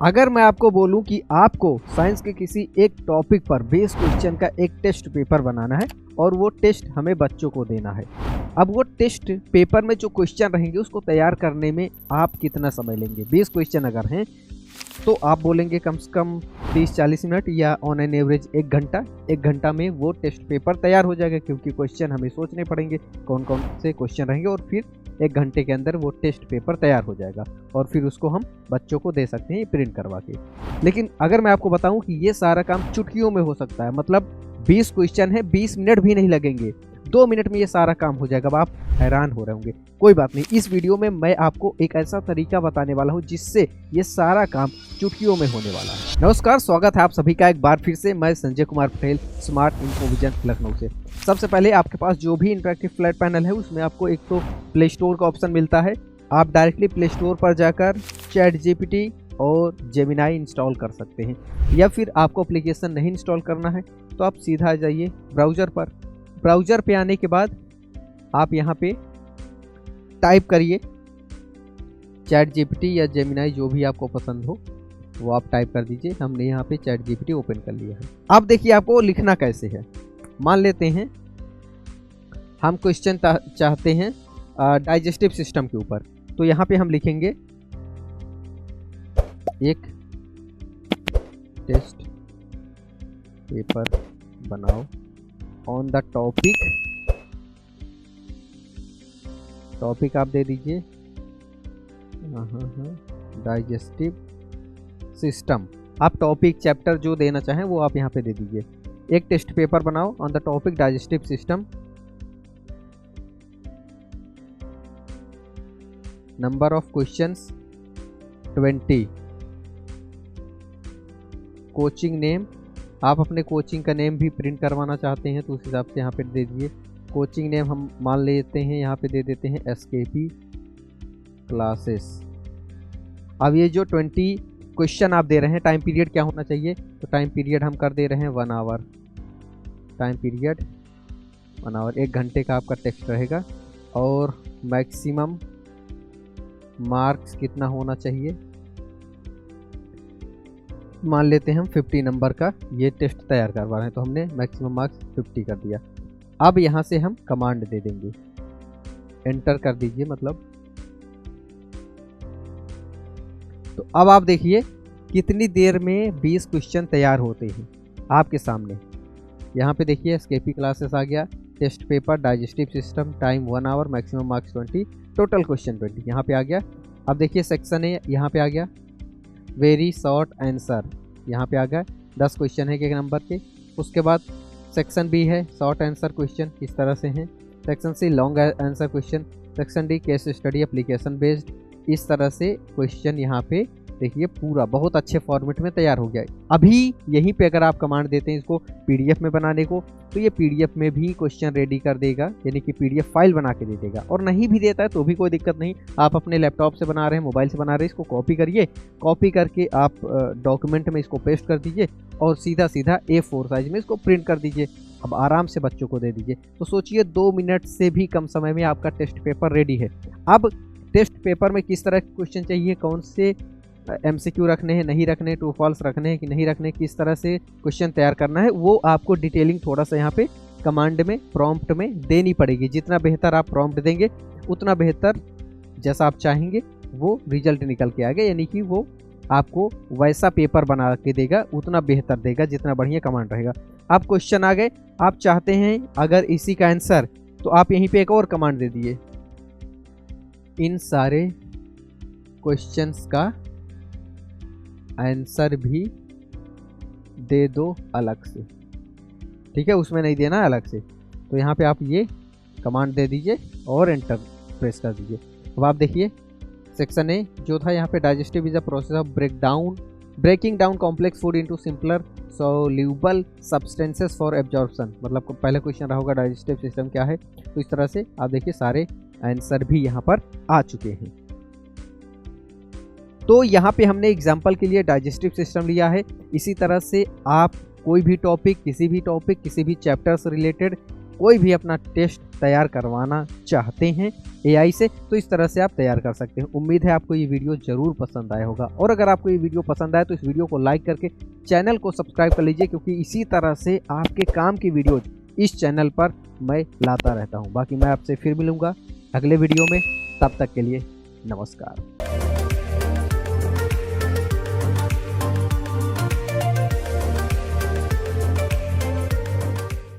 अगर मैं आपको बोलूं कि आपको साइंस के किसी एक टॉपिक पर बेस क्वेश्चन का एक टेस्ट पेपर बनाना है और वो टेस्ट हमें बच्चों को देना है। अब वो टेस्ट पेपर में जो क्वेश्चन रहेंगे उसको तैयार करने में आप कितना समय लेंगे? बेस क्वेश्चन अगर हैं तो आप बोलेंगे कम से कम 30-40 मिनट या ऑन एन एवरेज 1 घंटा। 1 घंटा में वो टेस्ट पेपर तैयार हो जाएगा, क्योंकि क्वेश्चन हमें सोचने पड़ेंगे कौन कौन से क्वेश्चन रहेंगे, और फिर 1 घंटे के अंदर वो टेस्ट पेपर तैयार हो जाएगा और फिर उसको हम बच्चों को दे सकते हैं प्रिंट करवा के। लेकिन अगर मैं आपको बताऊं कि ये सारा काम चुटकियों में हो सकता है, मतलब 20 क्वेश्चन है, 20 मिनट भी नहीं लगेंगे, 2 मिनट में ये सारा काम हो जाएगा। अब आप हैरान हो रहे होंगे। कोई बात नहीं, इस वीडियो में मैं आपको एक ऐसा तरीका बताने वाला हूं जिससे ये सारा काम चुटकियों में होने वाला है। नमस्कार, स्वागत है आप सभी का एक बार फिर से। मैं संजय कुमार पटेल, स्मार्ट इन्फोविजन लखनऊ से। सबसे पहले आपके पास जो भी इंटरैक्टिव फ्लैट पैनल है उसमें आपको एक तो प्ले स्टोर का ऑप्शन मिलता है। आप डायरेक्टली प्ले स्टोर पर जाकर चैट जीपीटी और जेमिनाई इंस्टॉल कर सकते हैं, या फिर आपको एप्लीकेशन नहीं इंस्टॉल करना है तो आप सीधा आ जाइए ब्राउज़र पर। ब्राउज़र पे आने के बाद आप यहाँ पे टाइप करिए चैट जीपीटी या जेमिनाई, जो भी आपको पसंद हो वो आप टाइप कर दीजिए। हमने यहाँ पे चैट जीपीटी ओपन कर लिया है। अब देखिए आपको लिखना कैसे है। मान लेते हैं हम क्वेश्चन चाहते हैं डाइजेस्टिव सिस्टम के ऊपर, तो यहाँ पे हम लिखेंगे एक टेस्ट पेपर बनाओ ऑन द टॉपिक आप दे दीजिए डाइजेस्टिव सिस्टम। आप टॉपिक चैप्टर जो देना चाहें वो आप यहाँ पे दे दीजिए। एक टेस्ट पेपर बनाओ on the topic digestive system. Number of questions 20। Coaching name, आप अपने कोचिंग का नेम भी प्रिंट करवाना चाहते हैं तो उस हिसाब से यहाँ पे दे दीजिए। कोचिंग नेम हम मान लेते हैं, यहाँ पे दे देते हैं एसकेपी क्लासेस। अब ये जो 20 क्वेश्चन आप दे रहे हैं, टाइम पीरियड क्या होना चाहिए? तो टाइम पीरियड हम कर दे रहे हैं 1 आवर। टाइम पीरियड 1 आवर, 1 घंटे का आपका टेक्स्ट रहेगा। और मैक्सिमम मार्क्स कितना होना चाहिए? मान लेते हैं हम 50 नंबर का ये टेस्ट तैयार करवा रहे हैं, तो हमने मैक्सिमम मार्क्स 50 कर दिया। अब यहाँ से हम कमांड दे देंगे, एंटर कर दीजिए मतलब। तो अब आप देखिए कितनी देर में 20 क्वेश्चन तैयार होते हैं आपके सामने। यहाँ पे देखिए एसकेपी क्लासेस आ गया, test paper digestive system, time 1 hour, maximum marks 20, total question 20 यहाँ पे आ गया। अब देखिए सेक्शन है, यहाँ पे आ गया वेरी शॉर्ट आंसर, यहाँ पे आ गया 10 क्वेश्चन है 1 नंबर के। उसके बाद सेक्शन बी है शॉर्ट आंसर क्वेश्चन, इस तरह से हैं। Section C long answer question, section D case study application based. इस तरह से क्वेश्चन यहाँ पे देखिए पूरा बहुत अच्छे फॉर्मेट में तैयार हो गया है। अभी यहीं पे अगर आप कमांड देते हैं इसको पीडीएफ में बनाने को, तो ये पीडीएफ में भी क्वेश्चन रेडी कर देगा, यानी कि पीडीएफ फाइल बना के दे देगा। और नहीं भी देता है तो भी कोई दिक्कत नहीं, आप अपने लैपटॉप से बना रहे हैं, मोबाइल से बना रहे हैं, इसको कॉपी करिए, कॉपी करके आप डॉक्यूमेंट में इसको पेस्ट कर दीजिए और सीधा सीधा A4 साइज में इसको प्रिंट कर दीजिए। अब आराम से बच्चों को दे दीजिए। तो सोचिए 2 मिनट से भी कम समय में आपका टेस्ट पेपर रेडी है। अब टेस्ट पेपर में किस तरह के क्वेश्चन चाहिए, कौन से MCQ रखने हैं, नहीं रखने, ट्रू फॉल्स रखने हैं कि नहीं रखने, किस तरह से क्वेश्चन तैयार करना है, वो आपको डिटेलिंग थोड़ा सा यहाँ पे कमांड में प्रॉम्प्ट में देनी पड़ेगी। जितना बेहतर आप प्रॉम्प्ट देंगे उतना बेहतर, जैसा आप चाहेंगे वो रिजल्ट निकल के आएगा, यानी कि वो आपको वैसा पेपर बना के देगा, उतना बेहतर देगा जितना बढ़िया कमांड रहेगा। आप क्वेश्चन आ गए, आप चाहते हैं अगर इसी का आंसर, तो आप यहीं पे एक और कमांड दे दिए, इन सारे क्वेश्चंस का आंसर भी दे दो अलग से। ठीक है, उसमें नहीं देना अलग से। तो यहाँ पे आप ये कमांड दे दीजिए और एंटर प्रेस कर दीजिए। अब आप देखिए सेक्शन ए जो था यहाँ पे digestive is a process of breaking down complex food into simpler soluble substances for absorption. मतलब पहला क्वेश्चन रहा होगा डाइजेस्टिव सिस्टम क्या है। तो इस तरह से आप देखिए सारे आंसर भी यहाँ पर आ चुके हैं। तो यहाँ पे हमने एग्जाम्पल के लिए डाइजेस्टिव सिस्टम लिया है। इसी तरह से आप कोई भी टॉपिक, किसी भी चैप्टर से रिलेटेड कोई भी अपना टेस्ट तैयार करवाना चाहते हैं एआई से तो इस तरह से आप तैयार कर सकते हैं। उम्मीद है आपको ये वीडियो ज़रूर पसंद आया होगा, और अगर आपको ये वीडियो पसंद आए तो इस वीडियो को लाइक करके चैनल को सब्सक्राइब कर लीजिए, क्योंकि इसी तरह से आपके काम की वीडियोज इस चैनल पर मैं लाता रहता हूँ। बाकी मैं आपसे फिर मिलूँगा अगले वीडियो में, तब तक के लिए नमस्कार।